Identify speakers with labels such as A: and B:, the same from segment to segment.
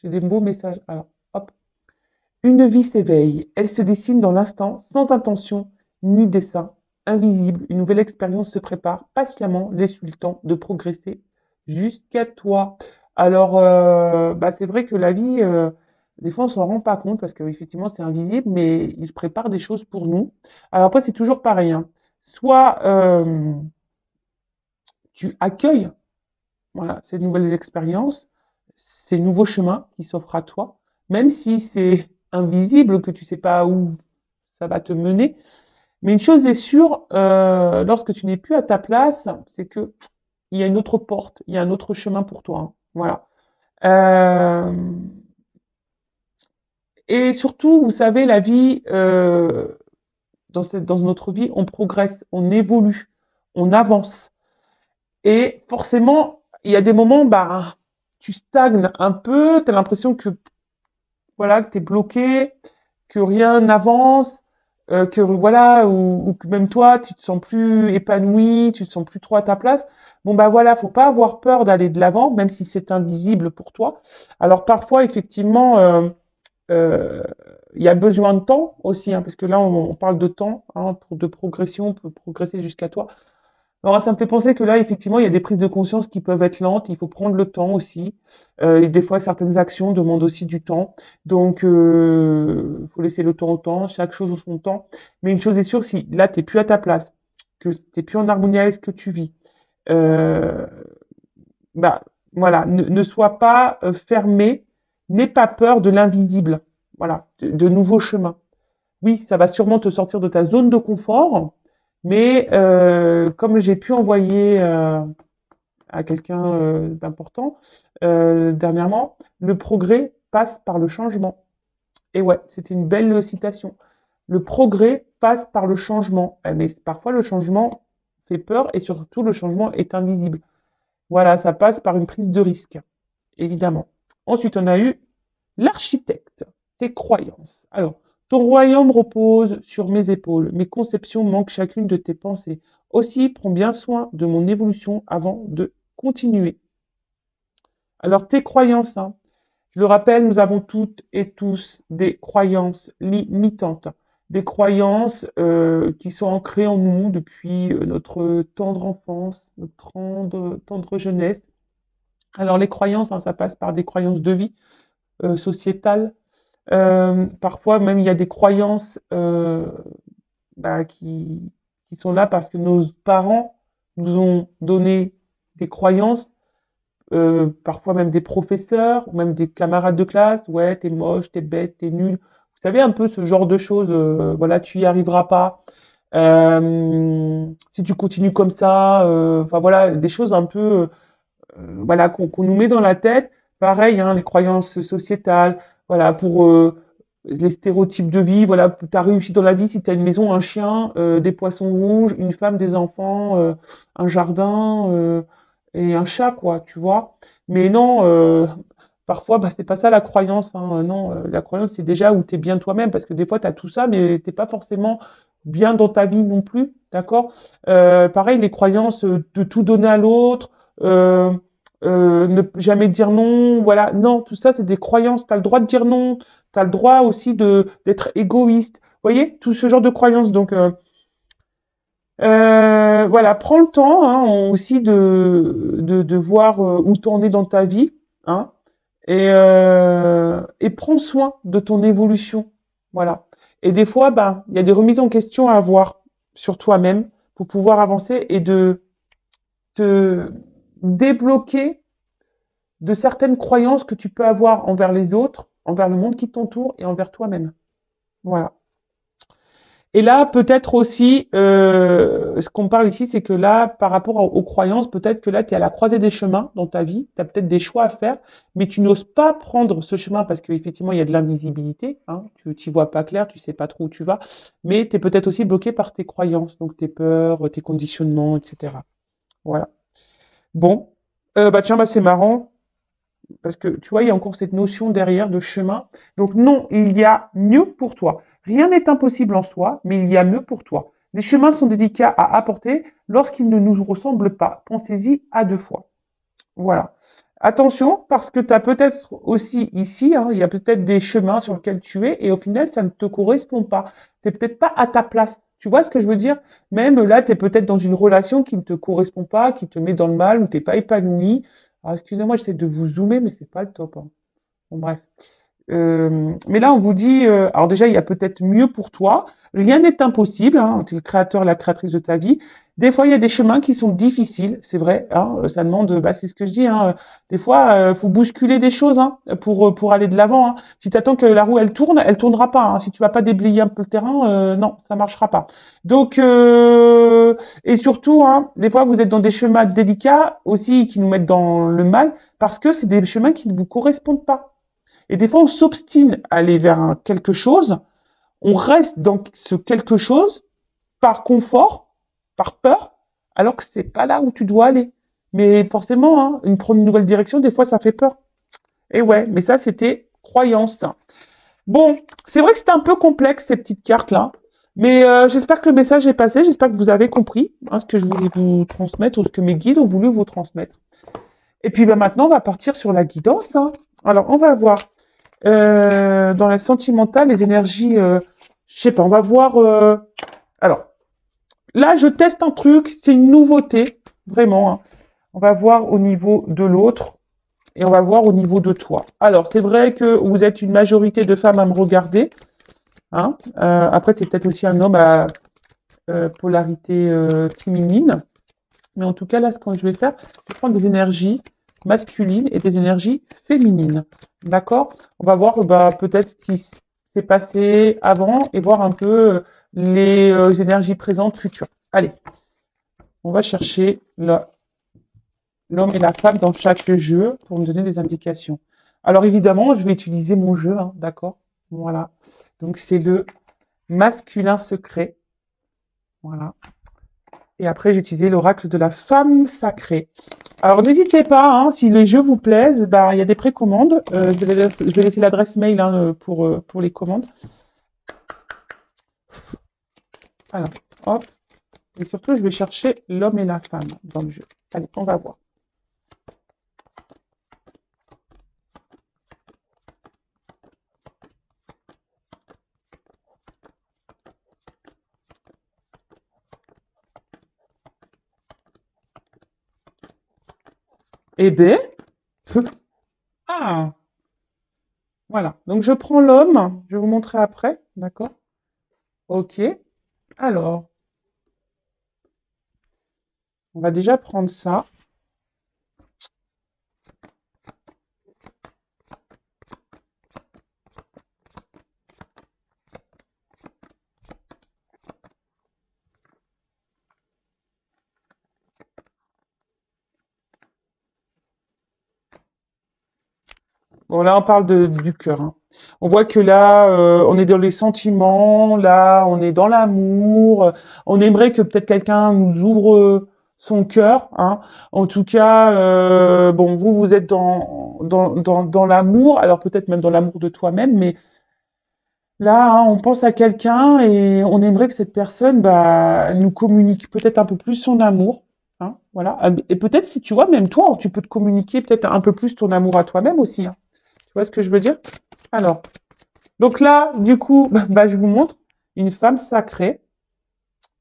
A: j'ai des beaux messages. Alors, hop. Une vie s'éveille. Elle se dessine dans l'instant, sans intention ni dessein. Invisible, une nouvelle expérience se prépare, patiemment, laisse le temps de progresser jusqu'à toi. Alors, bah, c'est vrai que la vie, des fois, on s'en rend pas compte parce qu'effectivement, c'est invisible, mais il se prépare des choses pour nous. Alors après, c'est toujours pareil, hein. Soit tu accueilles voilà, ces nouvelles expériences, ces nouveaux chemins qui s'offrent à toi, même si c'est invisible, que tu sais pas où ça va te mener. Mais une chose est sûre, lorsque tu n'es plus à ta place, c'est que il y a une autre porte, il y a un autre chemin pour toi, hein. Voilà. Euh, et surtout, vous savez, la vie, dans notre vie, on progresse, on évolue, on avance. Et forcément, il y a des moments, bah, tu stagnes un peu, tu as l'impression que voilà, que tu es bloqué, que rien n'avance, que voilà, ou que même toi, tu te sens plus épanoui, tu te sens plus trop à ta place. Bon, bah voilà, faut pas avoir peur d'aller de l'avant, même si c'est invisible pour toi. Alors parfois, effectivement, euh, il y a besoin de temps aussi, hein, parce que là, on parle de temps, hein, de progression, pour progresser jusqu'à toi. Alors, ça me fait penser que là, effectivement, il y a des prises de conscience qui peuvent être lentes. Il faut prendre le temps aussi. Et des fois, certaines actions demandent aussi du temps. Donc, faut laisser le temps au temps. Chaque chose au son temps. Mais une chose est sûre, si là, t'es plus à ta place, que t'es plus en harmonie avec ce que tu vis, euh, bah, voilà, ne sois pas fermé. N'aie pas peur de l'invisible. Voilà, de nouveaux chemins. Oui, ça va sûrement te sortir de ta zone de confort, mais comme j'ai pu envoyer à quelqu'un d'important dernièrement, le progrès passe par le changement. Et ouais, c'était une belle citation. Le progrès passe par le changement. Mais parfois le changement fait peur et surtout le changement est invisible. Voilà, ça passe par une prise de risque, évidemment. Ensuite, on a eu l'architecte, tes croyances. Alors, ton royaume repose sur mes épaules, mes conceptions manquent chacune de tes pensées. Aussi, prends bien soin de mon évolution avant de continuer. Alors, tes croyances, hein. Je le rappelle, nous avons toutes et tous des croyances limitantes, des croyances qui sont ancrées en nous depuis notre tendre enfance, notre tendre jeunesse. Alors, les croyances, hein, ça passe par des croyances de vie sociétales. Parfois même, il y a des croyances bah, qui sont là parce que nos parents nous ont donné des croyances, parfois même des professeurs, ou même des camarades de classe. Ouais, t'es moche, t'es bête, t'es nul. Vous savez, un peu ce genre de choses. Voilà, tu y arriveras pas. Si tu continues comme ça, enfin voilà, des choses un peu voilà, qu'on nous met dans la tête. Pareil, hein, les croyances sociétales, voilà, pour les stéréotypes de vie, voilà, tu as réussi dans la vie si tu as une maison, un chien, des poissons rouges, une femme, des enfants, un jardin et un chat, quoi, tu vois. Mais non, parfois, bah, c'est pas ça la croyance, hein, non, la croyance, c'est déjà où tu es bien toi-même, parce que des fois, tu as tout ça, mais t'es pas forcément bien dans ta vie non plus, d'accord. Pareil, les croyances de tout donner à l'autre, euh, ne jamais dire non, voilà. Non, tout ça, c'est des croyances. Tu as le droit de dire non. Tu as le droit aussi d'être égoïste. Vous voyez, tout ce genre de croyances. Donc, voilà, prends le temps hein, aussi de voir où tu en es dans ta vie. Hein, et prends soin de ton évolution. Voilà. Et des fois, ben, il y a des remises en question à avoir sur toi-même pour pouvoir avancer et de te débloquer de certaines croyances que tu peux avoir envers les autres, envers le monde qui t'entoure et envers toi-même. Voilà. Et là, peut-être aussi, ce qu'on parle ici, c'est que là, par rapport aux croyances, peut-être que là, tu es à la croisée des chemins dans ta vie, tu as peut-être des choix à faire, mais tu n'oses pas prendre ce chemin parce qu'effectivement, il y a de l'invisibilité, hein, tu n'y vois pas clair, tu sais pas trop où tu vas, mais tu es peut-être aussi bloqué par tes croyances, donc tes peurs, tes conditionnements, etc. Voilà. Bon, bah tiens, bah c'est marrant. Parce que tu vois, il y a encore cette notion derrière de chemin. Donc non, il y a mieux pour toi. Rien n'est impossible en soi, mais il y a mieux pour toi. Les chemins sont délicats à apporter lorsqu'ils ne nous ressemblent pas. Pensez-y à deux fois. Voilà. Attention, parce que tu as peut-être aussi ici, hein, il y a peut-être des chemins sur lesquels tu es et au final, ça ne te correspond pas. Tu peut-être pas à ta place. Tu vois ce que je veux dire? Même là, tu es peut-être dans une relation qui ne te correspond pas, qui te met dans le mal, où t'es pas épanoui. Alors, excusez-moi, j'essaie de vous zoomer, mais c'est pas le top, hein. Bon, bref. Mais là, on vous dit, alors déjà, il y a peut-être mieux pour toi. Rien n'est impossible, hein, tu es le créateur, la créatrice de ta vie. Des fois, il y a des chemins qui sont difficiles, c'est vrai, hein, ça demande, bah, c'est ce que je dis, hein, des fois, faut bousculer des choses, hein, pour aller de l'avant, hein. Si tu attends que la roue, elle tournera pas, hein. Si tu vas pas déblayer un peu le terrain, non, ça marchera pas. Donc, et surtout, hein, des fois, vous êtes dans des chemins délicats aussi qui nous mettent dans le mal parce que c'est des chemins qui ne vous correspondent pas. Et des fois, on s'obstine à aller vers quelque chose, on reste dans ce quelque chose par confort, par peur, alors que c'est pas là où tu dois aller. Mais forcément, hein, prendre une nouvelle direction, des fois, ça fait peur. Et ouais, mais ça, c'était croyance. Bon, c'est vrai que c'était un peu complexe, ces petites cartes-là. Mais j'espère que le message est passé, j'espère que vous avez compris, hein, ce que je voulais vous transmettre ou ce que mes guides ont voulu vous transmettre. Et puis bah, maintenant, on va partir sur la guidance, hein. Alors, on va voir. Dans la sentimentale, les énergies, je sais pas, on va voir. Alors, là, je teste un truc, c'est une nouveauté, vraiment, hein. On va voir au niveau de l'autre et on va voir au niveau de toi. Alors, c'est vrai que vous êtes une majorité de femmes à me regarder, hein. Après, tu es peut-être aussi un homme à polarité féminine. Mais en tout cas, là, ce que je vais faire, je vais prendre des énergies masculines et des énergies féminines. D'accord? On va voir bah, peut-être ce qui s'est passé avant et voir un peu les énergies présentes, futures. Allez, on va chercher l'homme et la femme dans chaque jeu pour me donner des indications. Alors évidemment, je vais utiliser mon jeu, hein, d'accord? Voilà. Donc c'est le masculin secret. Voilà. Et après, j'ai utilisé l'oracle de la femme sacrée. Alors n'hésitez pas, hein, si les jeux vous plaisent, bah, il y a des précommandes. Je vais laisser l'adresse mail hein, pour les commandes. Alors, hop. Et surtout, je vais chercher l'homme et la femme dans le jeu. Allez, on va voir. Eh bien, ah, voilà. Donc je prends l'homme, je vais vous montrer après, d'accord? Ok. Alors, on va déjà prendre ça. Bon, là, on parle du cœur, hein. On voit que là, on est dans les sentiments, là, on est dans l'amour. On aimerait que peut-être quelqu'un nous ouvre son cœur, hein. En tout cas, bon, vous êtes dans l'amour, alors peut-être même dans l'amour de toi-même, mais là, hein, on pense à quelqu'un et on aimerait que cette personne, bah, nous communique peut-être un peu plus son amour, hein, voilà. Et peut-être si tu vois, même toi, tu peux te communiquer peut-être un peu plus ton amour à toi-même aussi, hein. Tu vois ce que je veux dire? Alors, donc là, du coup, bah, je vous montre une femme sacrée.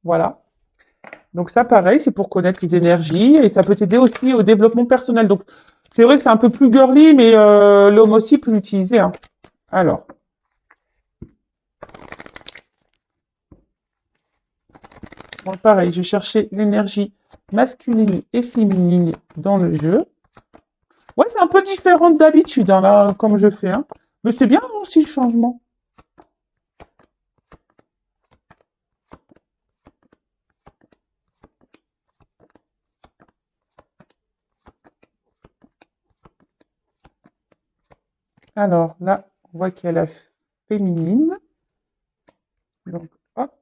A: Voilà. Donc ça, pareil, c'est pour connaître les énergies et ça peut t'aider aussi au développement personnel. Donc, c'est vrai que c'est un peu plus girly, mais l'homme aussi peut l'utiliser, hein. Alors, bon, pareil, je cherchais l'énergie masculine et féminine dans le jeu. Ouais, c'est un peu différent d'habitude, hein, là, comme je fais, hein. Mais c'est bien aussi le changement. Alors, là, on voit qu'il y a la féminine. Donc, hop,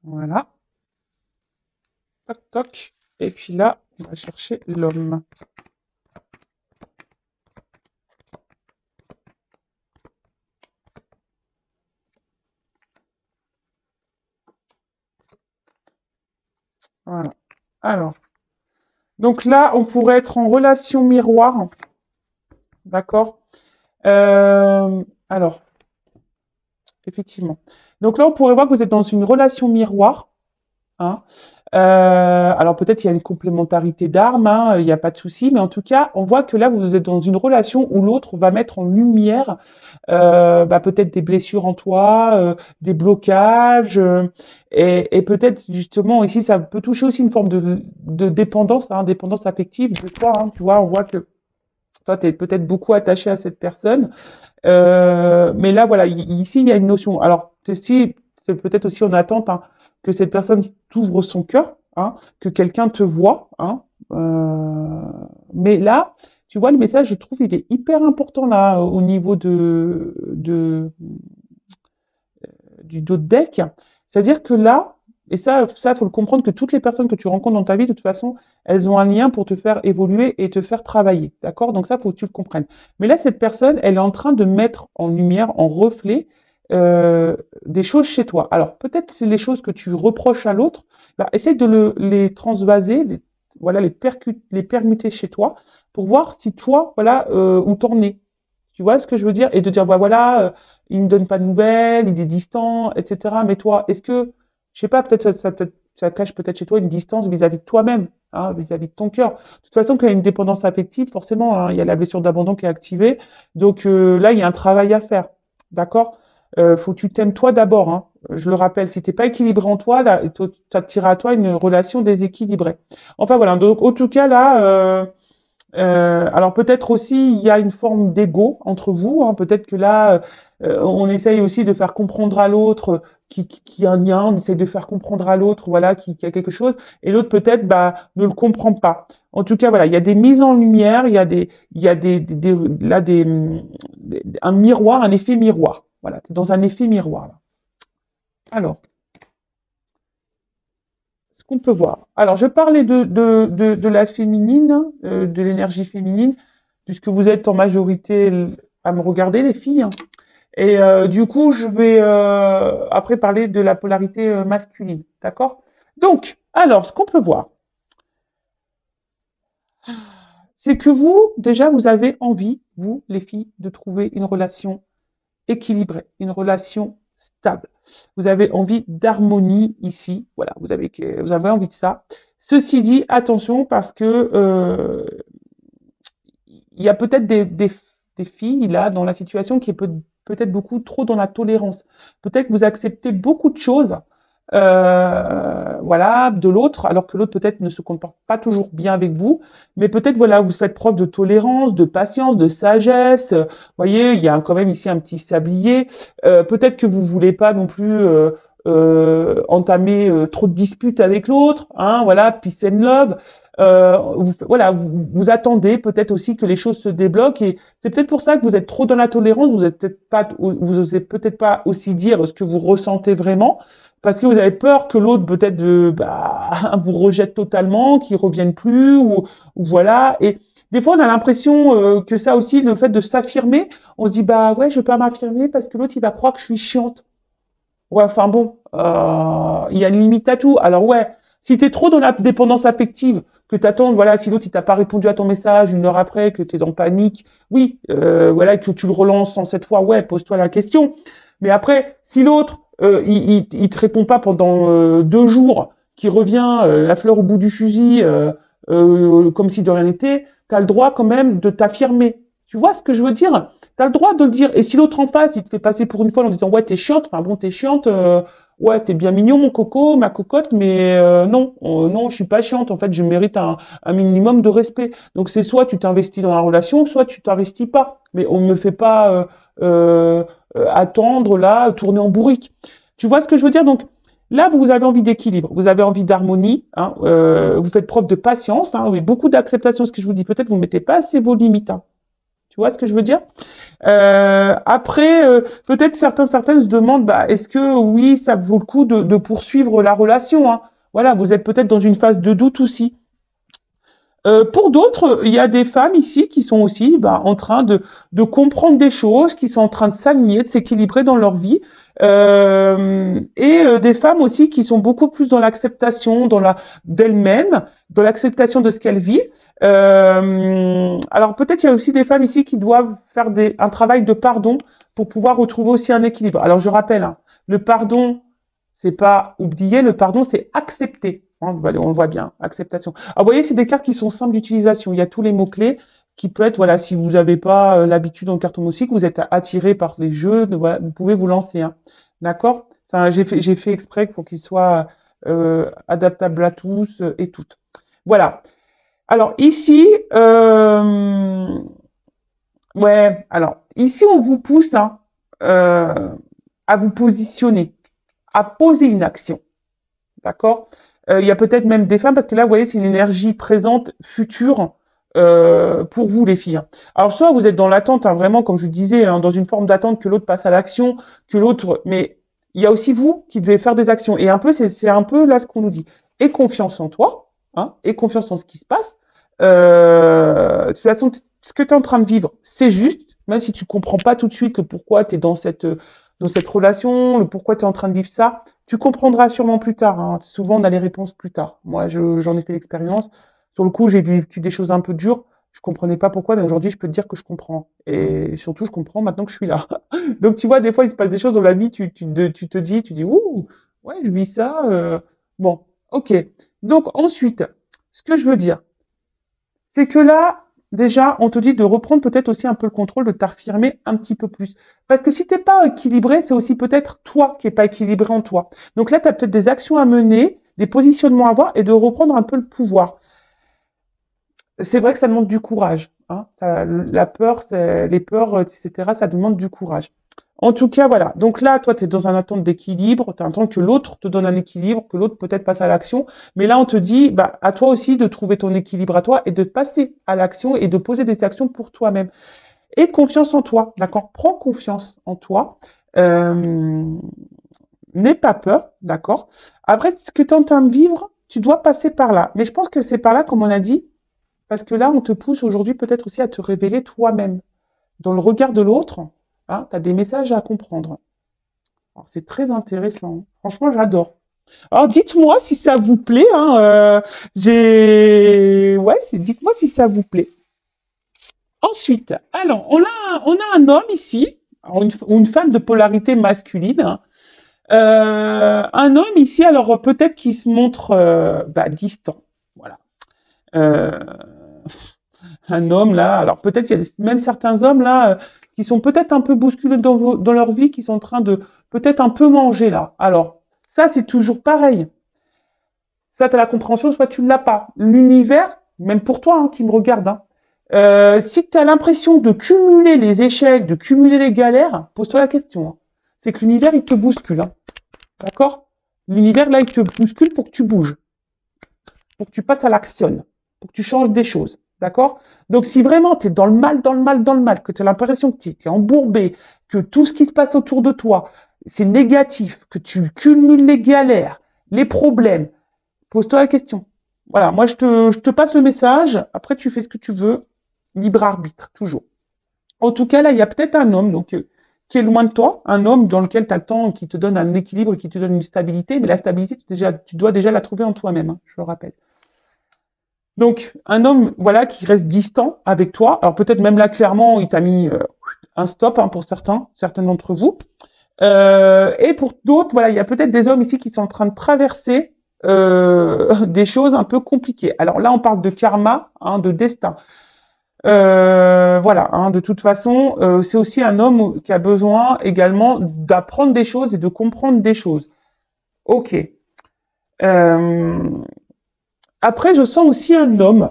A: voilà. Toc, toc. Et puis là, on va chercher l'homme. Alors, donc là, on pourrait être en relation miroir, d'accord? Alors, effectivement. Donc là, on pourrait voir que vous êtes dans une relation miroir, hein. Alors peut-être il y a une complémentarité d'armes, hein, il n'y a pas de souci, mais en tout cas, on voit que là, vous êtes dans une relation où l'autre va mettre en lumière bah, peut-être des blessures en toi, des blocages, et peut-être justement ici, ça peut toucher aussi une forme de dépendance, hein, dépendance affective de toi, hein, tu vois, on voit que toi, tu es peut-être beaucoup attaché à cette personne, mais là, voilà, ici, il y a une notion. Alors, ceci, c'est peut-être aussi en attente, hein, que cette personne t'ouvre son cœur, hein, que quelqu'un te voit, hein, euh, mais là, tu vois, le message, je trouve, il est hyper important là, au niveau du dos de deck. C'est-à-dire que là, et ça, faut le comprendre que toutes les personnes que tu rencontres dans ta vie, de toute façon, elles ont un lien pour te faire évoluer et te faire travailler. D'accord? Donc ça, faut que tu le comprennes. Mais là, cette personne, elle est en train de mettre en lumière, en reflet, des choses chez toi. Alors, peut-être c'est les choses que tu reproches à l'autre, bah, essaie de les transvaser, voilà, les permuter chez toi pour voir si toi, voilà, où t'en es. Tu vois ce que je veux dire? Et de dire, bah voilà, il ne donne pas de nouvelles, il est distant, etc. Mais toi, est-ce que, je sais pas, peut-être ça cache peut-être chez toi une distance vis-à-vis de toi-même, hein, vis-à-vis de ton cœur. De toute façon, quand il y a une dépendance affective, forcément, hein, il y a la blessure d'abandon qui est activée. Donc là, il y a un travail à faire. D'accord? Faut que tu t'aimes toi d'abord, hein. Je le rappelle, si t'es pas équilibré en toi, là, t'attireras à toi une relation déséquilibrée. Enfin voilà. Donc, en tout cas, là, alors peut-être aussi il y a une forme d'ego entre vous, hein. Peut-être que là, on essaye aussi de faire comprendre à l'autre qui a un lien, on essaye de faire comprendre à l'autre, voilà, qui a quelque chose, et l'autre peut-être bah, ne le comprend pas. En tout cas, voilà, il y a des mises en lumière, il y a là un miroir, un effet miroir. Voilà, tu es dans un effet miroir là. Alors, ce qu'on peut voir. Alors, je parlais de la féminine, de l'énergie féminine, puisque vous êtes en majorité à me regarder, les filles, hein. Et du coup, je vais après parler de la polarité masculine. D'accord? Donc, alors, ce qu'on peut voir, c'est que vous, déjà, vous avez envie, vous, les filles, de trouver une relation équilibrée, une relation stable. Vous avez envie d'harmonie ici. Voilà, vous avez envie de ça. Ceci dit, attention, parce que il y a peut-être des filles là dans la situation qui est peut-être beaucoup trop dans la tolérance. Peut-être que vous acceptez beaucoup de choses, voilà, de l'autre, alors que l'autre peut-être ne se comporte pas toujours bien avec vous, mais peut-être voilà, vous faites preuve de tolérance, de patience, de sagesse. Voyez, il y a quand même ici un petit sablier. Peut-être que vous voulez pas non plus entamer trop de disputes avec l'autre, hein, voilà, peace and love. Voilà, vous attendez peut-être aussi que les choses se débloquent et c'est peut-être pour ça que vous êtes trop dans la tolérance, vous osez peut-être pas aussi dire ce que vous ressentez vraiment parce que vous avez peur que l'autre peut-être bah, vous rejette totalement, qu'il revienne plus ou voilà. Et des fois on a l'impression que ça aussi, le fait de s'affirmer, on se dit bah ouais je peux pas m'affirmer parce que l'autre il va croire que je suis chiante. Ouais, enfin bon, il y a une limite à tout. Alors ouais, si t'es trop dans la dépendance affective, que t'attends, voilà, si l'autre il t'a pas répondu à ton message une heure après, que t'es dans panique, oui, voilà, que tu le relances 107 fois, ouais, pose-toi la question. Mais après, si l'autre il te répond pas pendant 2 jours, qu'il revient la fleur au bout du fusil, comme si de rien n'était, t'as le droit quand même de t'affirmer. Tu vois ce que je veux dire? T'as le droit de le dire. Et si l'autre en face, il te fait passer pour une folle en disant ouais t'es chiante, enfin bon t'es chiante, ouais t'es bien mignon mon coco, ma cocotte, mais non, non je suis pas chiante. En fait je mérite un minimum de respect. Donc c'est soit tu t'investis dans la relation, soit tu t'investis pas. Mais on ne me fait pas attendre là, tourner en bourrique. Tu vois ce que je veux dire? Donc là vous avez envie d'équilibre, vous avez envie d'harmonie, hein, vous faites preuve de patience, hein, oui, beaucoup d'acceptation. Ce que je vous dis, peut-être vous mettez pas assez vos limites. Hein. Tu vois ce que je veux dire? Après, peut-être certaines se demandent, bah, est-ce que oui, ça vaut le coup de poursuivre la relation, hein? Voilà, vous êtes peut-être dans une phase de doute aussi. Pour d'autres, il y a des femmes ici qui sont aussi bah, en train de comprendre des choses, qui sont en train de s'aligner, de s'équilibrer dans leur vie. Des femmes aussi qui sont beaucoup plus dans l'acceptation, d'elles-mêmes, dans l'acceptation de ce qu'elles vivent. Alors peut-être il y a aussi des femmes ici qui doivent faire un travail de pardon pour pouvoir retrouver aussi un équilibre. Alors je rappelle, hein, le pardon, c'est pas oublier, le pardon, c'est accepter. Hein, on le voit bien, acceptation. Alors vous voyez, c'est des cartes qui sont simples d'utilisation. Il y a tous les mots-clés qui peut être, voilà, si vous n'avez pas l'habitude en cartomancie, que vous êtes attiré par les jeux, voilà, vous pouvez vous lancer. Hein. D'accord? J'ai fait exprès pour qu'il soit adaptable à tous et toutes. Voilà. Alors ici, ouais, alors ici on vous pousse hein, à vous positionner, à poser une action. D'accord? Il y a peut-être même des femmes, parce que là, vous voyez, c'est une énergie présente, future, pour vous, les filles. Alors, soit vous êtes dans l'attente, hein, vraiment, comme je disais, hein, dans une forme d'attente que l'autre passe à l'action, que l'autre... Mais il y a aussi vous qui devez faire des actions. Et un peu, c'est un peu là ce qu'on nous dit. Aie confiance en toi, hein, aie confiance en ce qui se passe. De toute façon, ce que tu es en train de vivre, c'est juste, même si tu comprends pas tout de suite le pourquoi tu es dans cette relation, le pourquoi tu es en train de vivre ça. Tu comprendras sûrement plus tard. Hein. Souvent, on a les réponses plus tard. Moi, j'en ai fait l'expérience. Sur le coup, j'ai vécu des choses un peu dures. Je comprenais pas pourquoi, mais aujourd'hui, je peux te dire que je comprends. Et surtout, je comprends maintenant que je suis là. Donc, tu vois, des fois, il se passe des choses dans la vie. Tu te dis, tu dis, ouh, ouais, je vis ça. Bon, ok. Donc, ensuite, ce que je veux dire, c'est que là, déjà, on te dit de reprendre peut-être aussi un peu le contrôle, de t'affirmer un petit peu plus. Parce que si t'es pas équilibré, c'est aussi peut-être toi qui est pas équilibré en toi. Donc là, tu as peut-être des actions à mener, des positionnements à avoir et de reprendre un peu le pouvoir. C'est vrai que ça demande du courage. Hein. La peur, les peurs, etc., ça demande du courage. En tout cas, voilà. Donc là, toi, tu es dans un attente d'équilibre, tu attends que l'autre te donne un équilibre, que l'autre peut-être passe à l'action. Mais là, on te dit, bah, à toi aussi de trouver ton équilibre à toi et de passer à l'action et de poser des actions pour toi-même. Et confiance en toi, d'accord? Prends confiance en toi. Euh, N'aie pas peur, d'accord? Après, ce que tu es en train de vivre, tu dois passer par là. Mais je pense que c'est par là, comme on a dit, parce que là, on te pousse aujourd'hui peut-être aussi à te révéler toi-même. Dans le regard de l'autre, hein, tu as des messages à comprendre. Alors, c'est très intéressant. Franchement, j'adore. Alors, dites-moi si ça vous plaît. Hein, ouais, dites-moi si ça vous plaît. Ensuite, alors, on a un homme ici, ou une femme de polarité masculine. Hein. Un homme ici, alors peut-être qu'il se montre bah, distant. Voilà. Euh, un homme là, alors peut-être il y a même certains hommes là qui sont peut-être un peu bousculés dans leur vie, qui sont en train de peut-être un peu manger là. Alors, ça c'est toujours pareil. Ça, tu as la compréhension, soit tu ne l'as pas. L'univers, même pour toi hein, qui me regarde, hein, si tu as l'impression de cumuler les échecs, de cumuler les galères, pose-toi la question. Hein. C'est que l'univers, il te bouscule. Hein. D'accord? L'univers, là, il te bouscule pour que tu bouges, pour que tu passes à l'action, pour que tu changes des choses. D'accord? Donc, si vraiment tu es dans le mal, dans le mal, dans le mal, que tu as l'impression que tu es embourbé, que tout ce qui se passe autour de toi, c'est négatif, que tu cumules les galères, les problèmes, pose-toi la question. Voilà, moi je te passe le message, après tu fais ce que tu veux, libre arbitre, toujours. En tout cas, là, il y a peut-être un homme donc, qui est loin de toi, un homme dans lequel tu as le temps, qui te donne un équilibre, qui te donne une stabilité, mais la stabilité, tu dois déjà la trouver en toi-même, hein, je le rappelle. Donc, un homme voilà, qui reste distant avec toi, alors peut-être même là, clairement, il t'a mis un stop hein, pour certains d'entre vous. Et pour d'autres, voilà, il y a peut-être des hommes ici qui sont en train de traverser des choses un peu compliquées. Alors là, on parle de karma, hein, de destin. Voilà, hein, de toute façon, c'est aussi un homme qui a besoin également d'apprendre des choses et de comprendre des choses. Ok. Euh, Après, je sens aussi un homme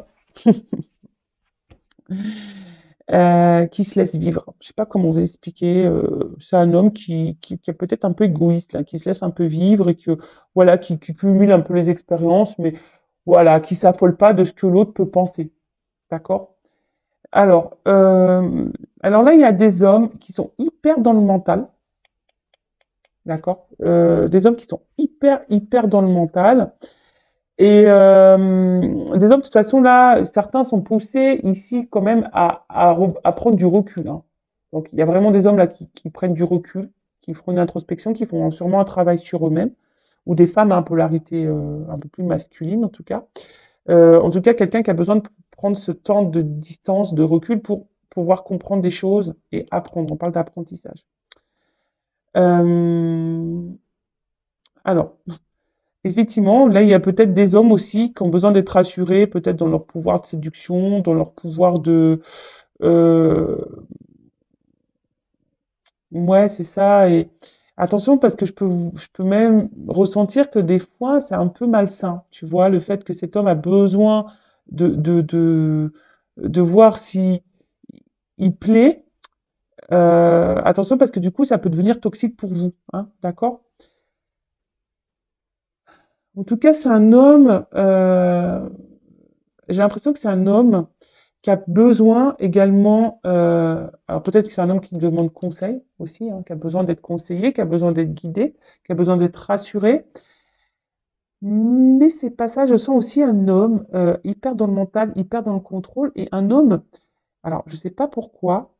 A: qui se laisse vivre. Je sais pas comment vous expliquer. C'est un homme qui est peut-être un peu égoïste, là, qui se laisse un peu vivre et que voilà, qui cumule un peu les expériences, mais voilà, qui s'affole pas de ce que l'autre peut penser. D'accord? Alors, alors là, il y a des hommes qui sont hyper dans le mental. D'accord? Des hommes qui sont hyper dans le mental. Et des hommes, de toute façon, là, certains sont poussés ici quand même à prendre du recul. Hein. Donc, il y a vraiment des hommes là qui prennent du recul, qui feront une introspection, qui feront sûrement un travail sur eux-mêmes, ou des femmes à polarité un peu plus masculine en tout cas. En tout cas, quelqu'un qui a besoin de prendre ce temps de distance, de recul pour pouvoir comprendre des choses et apprendre. On parle d'apprentissage. Euh, alors, effectivement, là, il y a peut-être des hommes aussi qui ont besoin d'être rassurés, peut-être dans leur pouvoir de séduction, dans leur pouvoir de... euh, ouais, c'est ça. Et attention, parce que je peux même ressentir que des fois, c'est un peu malsain. Tu vois, le fait que cet homme a besoin de, de, de, de voir si il plaît. Attention, parce que du coup, ça peut devenir toxique pour vous. Hein, d'accord? En tout cas, c'est un homme, j'ai l'impression que c'est un homme qui a besoin également, alors peut-être que c'est un homme qui demande conseil aussi, hein, qui a besoin d'être conseillé, qui a besoin d'être guidé, qui a besoin d'être rassuré. Mais c'est pas ça, je sens aussi un homme hyper dans le mental, hyper dans le contrôle, et un homme, alors je sais pas pourquoi,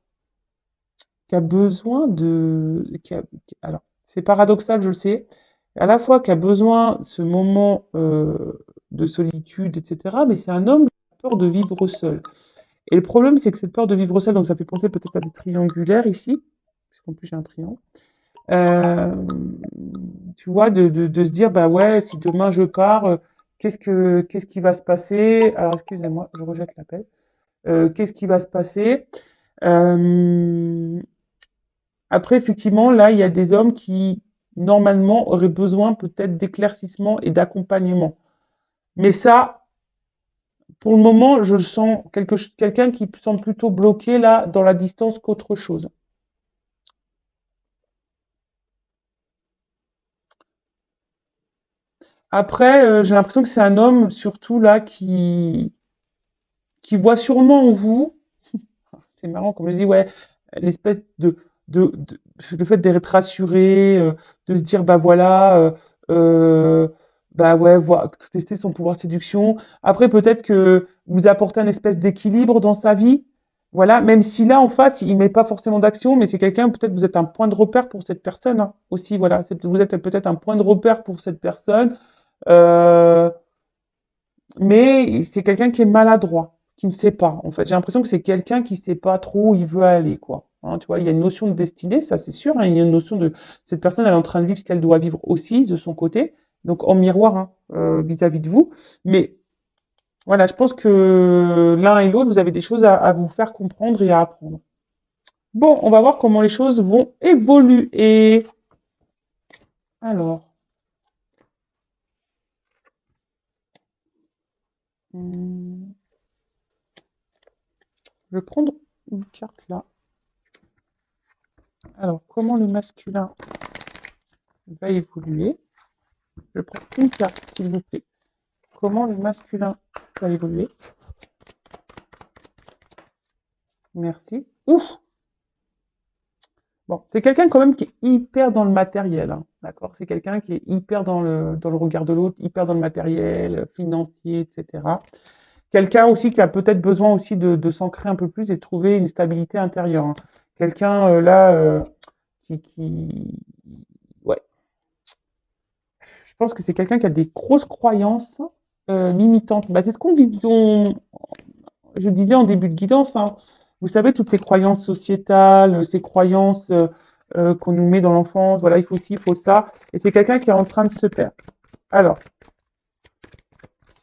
A: qui a besoin de, alors c'est paradoxal, je le sais, à la fois qui a besoin de ce moment de solitude, etc., mais c'est un homme qui a peur de vivre seul. Et le problème, c'est que cette peur de vivre seul, donc ça fait penser peut-être à des triangulaires ici, puisqu'en plus j'ai un triangle. Euh, Tu vois, de se dire, bah ouais, si demain je pars, qu'est-ce qui va se passer? Alors, excusez-moi, je rejette l'appel. Qu'est-ce qui va se passer? Euh, Après, effectivement, là, il y a des hommes qui, normalement, auraient besoin peut-être d'éclaircissement et d'accompagnement. Mais ça, pour le moment, je sens quelqu'un qui semble plutôt bloqué là, dans la distance qu'autre chose. Après, j'ai l'impression que c'est un homme, surtout là, qui voit sûrement en vous, c'est marrant, comme je dis, ouais, l'espèce de, le fait d'être rassuré, de se dire, bah voilà, euh, bah ouais, tester son pouvoir de séduction. Après, peut-être que vous apportez un espèce d'équilibre dans sa vie. Voilà, même si là, en face, il met pas forcément d'action, mais c'est quelqu'un, peut-être vous êtes un point de repère pour cette personne, hein, aussi, voilà. Vous êtes peut-être un point de repère pour cette personne. Euh, mais c'est quelqu'un qui est maladroit, qui ne sait pas. En fait, j'ai l'impression que c'est quelqu'un qui ne sait pas trop où il veut aller, quoi. Hein, tu vois, il y a une notion de destinée, ça c'est sûr. Hein, il y a une notion de cette personne, elle est en train de vivre ce qu'elle doit vivre aussi de son côté, donc en miroir hein, vis-à-vis de vous. Mais voilà, je pense que l'un et l'autre, vous avez des choses à vous faire comprendre et à apprendre. Bon, on va voir comment les choses vont évoluer. Alors, hum, je vais prendre une carte là. Alors, comment le masculin va évoluer? Je prends une carte, s'il vous plaît. Comment le masculin va évoluer? Merci. Ouf! Bon, c'est quelqu'un quand même qui est hyper dans le matériel, hein, d'accord? C'est quelqu'un qui est hyper dans le regard de l'autre, hyper dans le matériel, financier, etc. Quelqu'un aussi qui a peut-être besoin aussi de s'ancrer un peu plus et de trouver une stabilité intérieure. Hein. Quelqu'un là qui, ouais, je pense que c'est quelqu'un qui a des grosses croyances limitantes. Bah, c'est ce je disais en début de guidance, hein, vous savez, toutes ces croyances sociétales, ces croyances qu'on nous met dans l'enfance, voilà, il faut ci, il faut ça, et c'est quelqu'un qui est en train de se perdre. Alors,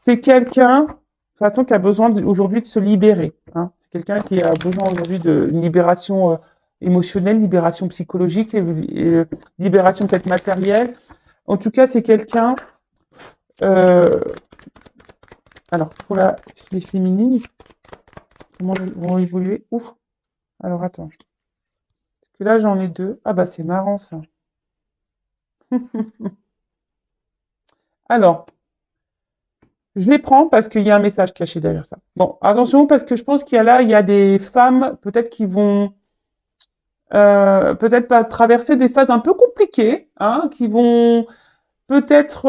A: c'est quelqu'un, de toute façon, qui a besoin aujourd'hui de se libérer. Hein. C'est quelqu'un qui a besoin aujourd'hui de libération émotionnelle, libération psychologique, et libération peut-être matérielle. En tout cas, c'est quelqu'un, euh, alors, pour les féminines, comment elles vont évoluer? Ouf, alors attends. Parce que là, j'en ai deux. Ah bah c'est marrant ça. Alors, je les prends parce qu'il y a un message caché derrière ça. Bon, attention parce que je pense il y a des femmes peut-être qui vont peut-être pas traverser des phases un peu compliquées, hein, qui vont peut-être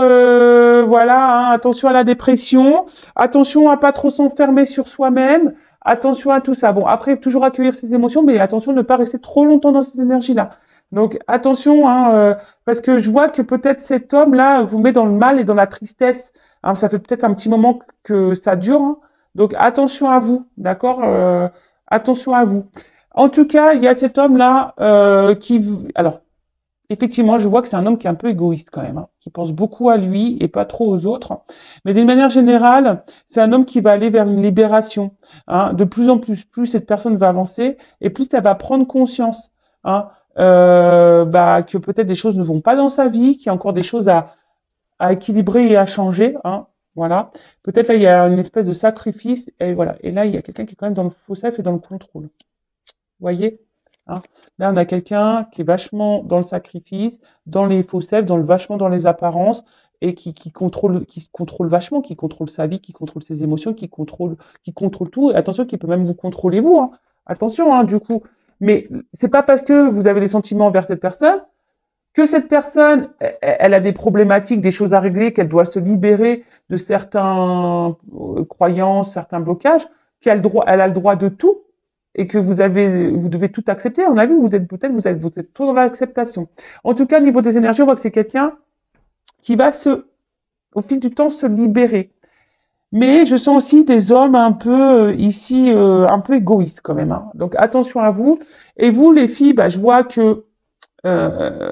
A: voilà, hein, attention à la dépression, attention à pas trop s'enfermer sur soi-même, attention à tout ça. Bon, après toujours accueillir ses émotions, mais attention de ne pas rester trop longtemps dans ces énergies-là. Donc attention, hein, parce que je vois que peut-être cet homme-là vous met dans le mal et dans la tristesse. Hein, ça fait peut-être un petit moment que ça dure. Hein. Donc attention à vous, d'accord? Attention à vous. En tout cas, il y a cet homme-là alors, effectivement, je vois que c'est un homme qui est un peu égoïste quand même, hein, qui pense beaucoup à lui et pas trop aux autres. Mais d'une manière générale, c'est un homme qui va aller vers une libération. Hein. De plus en plus, plus cette personne va avancer et plus elle va prendre conscience hein, que peut-être des choses ne vont pas dans sa vie, qu'il y a encore des choses à équilibrer et à changer. Hein. Voilà. Peut-être là, il y a une espèce de sacrifice et voilà. Et là, il y a quelqu'un qui est quand même dans le faux self et dans le contrôle. Voyez hein. Là, on a quelqu'un qui est vachement dans le sacrifice, dans les faux selfs, vachement dans les apparences, et qui se contrôle vachement, qui contrôle sa vie, qui contrôle ses émotions, qui contrôle tout. Et attention, qui peut même vous contrôler vous. Hein. Attention, hein, du coup. Mais c'est pas parce que vous avez des sentiments envers cette personne que cette personne, elle a des problématiques, des choses à régler, qu'elle doit se libérer de certains croyances, certains blocages, elle a le droit de tout et que vous devez tout accepter. On a vu, vous êtes trop dans l'acceptation. En tout cas, au niveau des énergies, on voit que c'est quelqu'un qui va au fil du temps, se libérer. Mais je sens aussi des hommes un peu un peu égoïstes quand même. Hein. Donc attention à vous. Et vous, les filles, je vois que euh,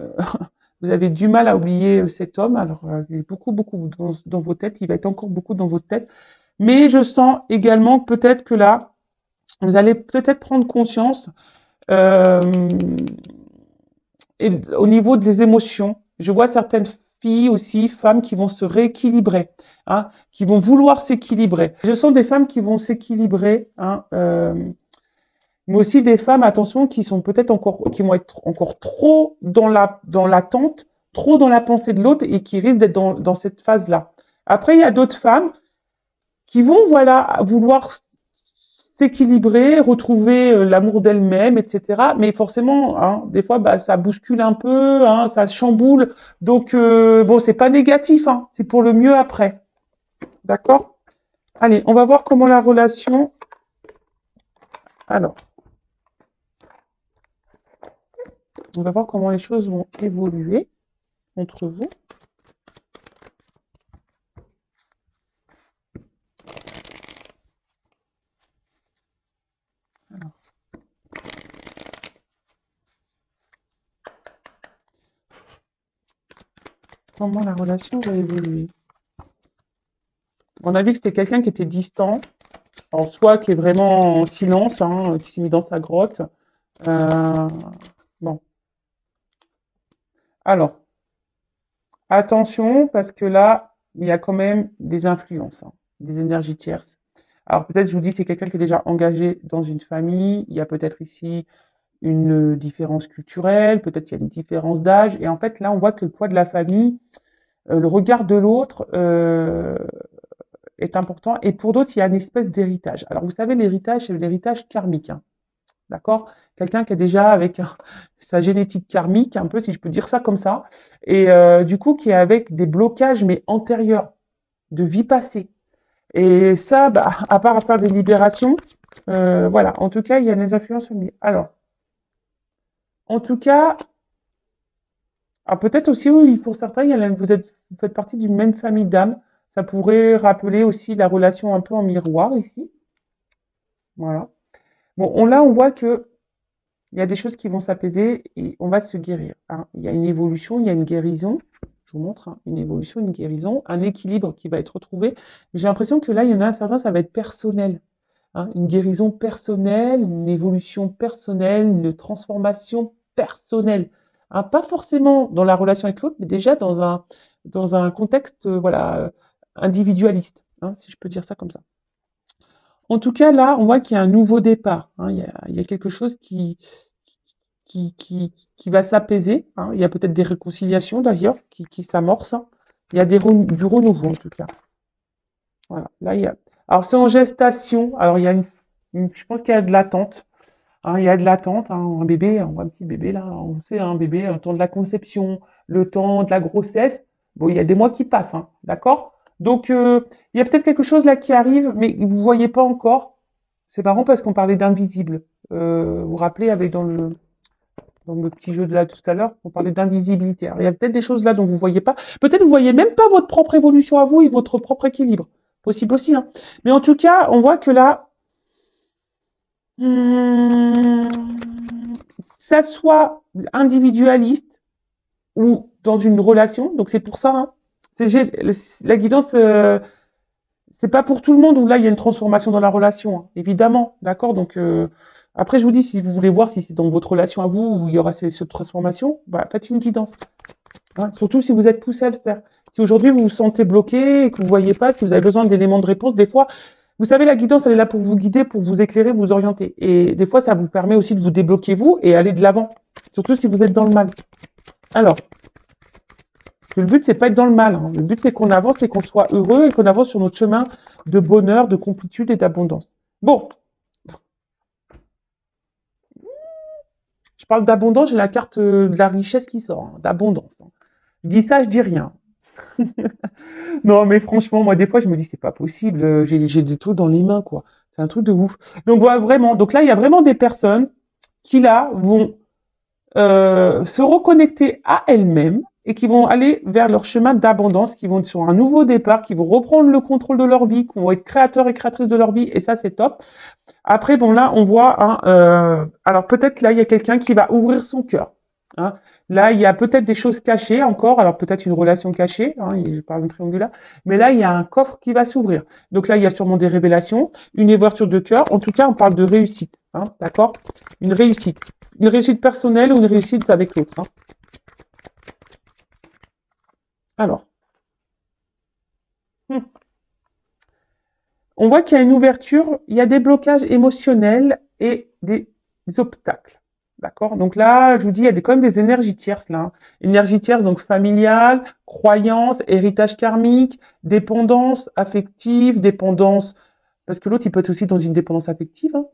A: vous avez du mal à oublier cet homme. Alors, il est beaucoup dans vos têtes. Il va être encore beaucoup dans vos têtes. Mais je sens également peut-être que là, vous allez peut-être prendre conscience euh, et au niveau des émotions. Je vois certaines filles aussi, femmes qui vont se rééquilibrer, hein, qui vont vouloir s'équilibrer. Je sens des femmes qui vont s'équilibrer, hein, mais aussi des femmes, attention, qui vont être encore trop dans l'attente, trop dans la pensée de l'autre et qui risquent d'être dans cette phase-là. Après, il y a d'autres femmes qui vont, voilà, vouloir s'équilibrer, retrouver l'amour d'elle-même, etc. Mais forcément, hein, des fois, ça bouscule un peu, hein, ça chamboule. Donc, bon, c'est pas négatif, hein, c'est pour le mieux après. D'accord? Allez, on va voir comment la relation. Alors, on va voir comment les choses vont évoluer entre vous. Alors. Comment la relation va évoluer? On a vu que c'était quelqu'un qui était distant, alors soit qui est vraiment en silence, hein, qui s'est mis dans sa grotte. Euh, bon, alors, attention, parce que là, il y a quand même des influences, hein, des énergies tierces. Alors peut-être, je vous dis, c'est quelqu'un qui est déjà engagé dans une famille, il y a peut-être ici une différence culturelle, peut-être qu'il y a une différence d'âge, et en fait, là, on voit que le poids de la famille, le regard de l'autre, est important. Et pour d'autres, il y a une espèce d'héritage. Alors, vous savez, l'héritage, c'est l'héritage karmique. Hein, d'accord? Quelqu'un qui est déjà avec sa génétique karmique, un peu, si je peux dire ça comme ça, et du coup, qui est avec des blocages, mais antérieurs, de vie passée. Et ça, à part à faire des libérations, voilà. En tout cas, il y a des influences familiales. Alors, en tout cas, peut-être aussi, oui, pour certains, vous faites partie d'une même famille d'âmes. Ça pourrait rappeler aussi la relation un peu en miroir ici. Voilà. Bon, là, on voit que il y a des choses qui vont s'apaiser et on va se guérir. Hein. Il y a une évolution, il y a une guérison. Je vous montre hein, une évolution, une guérison, un équilibre qui va être retrouvé. J'ai l'impression que là, il y en a certains, ça va être personnel. Hein. Une guérison personnelle, une évolution personnelle, une transformation personnelle. Hein. Pas forcément dans la relation avec l'autre, mais déjà dans un contexte individualiste, hein, si je peux dire ça comme ça. En tout cas, là, on voit qu'il y a un nouveau départ. Hein. Il y a quelque chose qui va s'apaiser. Hein. Il y a peut-être des réconciliations d'ailleurs qui s'amorcent. Hein. Il y a du renouveau en tout cas. Voilà. Là, alors c'est en gestation. Alors il y a je pense qu'il y a de l'attente. Hein. Il y a de l'attente. Hein. Un bébé, un petit bébé là. On sait un bébé, le temps de la conception, le temps de la grossesse. Bon, il y a des mois qui passent. Hein. D'accord? Donc il y a peut-être quelque chose là qui arrive, mais vous voyez pas encore. C'est marrant parce qu'on parlait d'invisible. Vous vous rappelez avec dans le petit jeu de là tout à l'heure, on parlait d'invisibilité. Alors, il y a peut-être des choses là dont vous voyez pas. Peut-être vous voyez même pas votre propre évolution à vous et votre propre équilibre. Possible aussi, hein. Mais en tout cas, on voit que là, ça soit individualiste ou dans une relation. Donc c'est pour ça, hein, la guidance, c'est pas pour tout le monde où là il y a une transformation dans la relation, hein, évidemment, d'accord. Donc après je vous dis si vous voulez voir si c'est dans votre relation à vous où il y aura cette transformation, bah faites une guidance, hein, surtout si vous êtes poussé à le faire. Si aujourd'hui vous vous sentez bloqué et que vous voyez pas, si vous avez besoin d'éléments de réponse, des fois, vous savez la guidance elle est là pour vous guider, pour vous éclairer, vous orienter. Et des fois ça vous permet aussi de vous débloquer vous et aller de l'avant, surtout si vous êtes dans le mal. Alors le but, c'est pas être dans le mal, hein. Le but, c'est qu'on avance et qu'on soit heureux et qu'on avance sur notre chemin de bonheur, de complétude et d'abondance. Bon, je parle d'abondance, j'ai la carte de la richesse qui sort, hein, d'abondance, hein. Je dis ça, je dis rien. Non, mais franchement, moi, des fois, je me dis, c'est pas possible, j'ai des trucs dans les mains, quoi. C'est un truc de ouf. Donc, voilà, vraiment. Donc là, il y a vraiment des personnes qui, là, vont se reconnecter à elles-mêmes et qui vont aller vers leur chemin d'abondance, qui vont être sur un nouveau départ, qui vont reprendre le contrôle de leur vie, qui vont être créateurs et créatrices de leur vie, et ça c'est top. Après, bon là, on voit, hein, alors peut-être là, il y a quelqu'un qui va ouvrir son cœur, hein. Là, il y a peut-être des choses cachées encore, alors peut-être une relation cachée, hein, je parle d'un triangulaire, mais là, il y a un coffre qui va s'ouvrir. Donc là, il y a sûrement des révélations, une ouverture de cœur, en tout cas, on parle de réussite, hein, d'accord? Une réussite personnelle ou une réussite avec l'autre, hein. Alors, hmm. On voit qu'il y a une ouverture, il y a des blocages émotionnels et des obstacles. D'accord. Donc là, je vous dis, il y a quand même des énergies tierces là, hein. Énergie tierce, donc familiale, croyance, héritage karmique, dépendance affective, dépendance, parce que l'autre, il peut être aussi dans une dépendance affective, hein.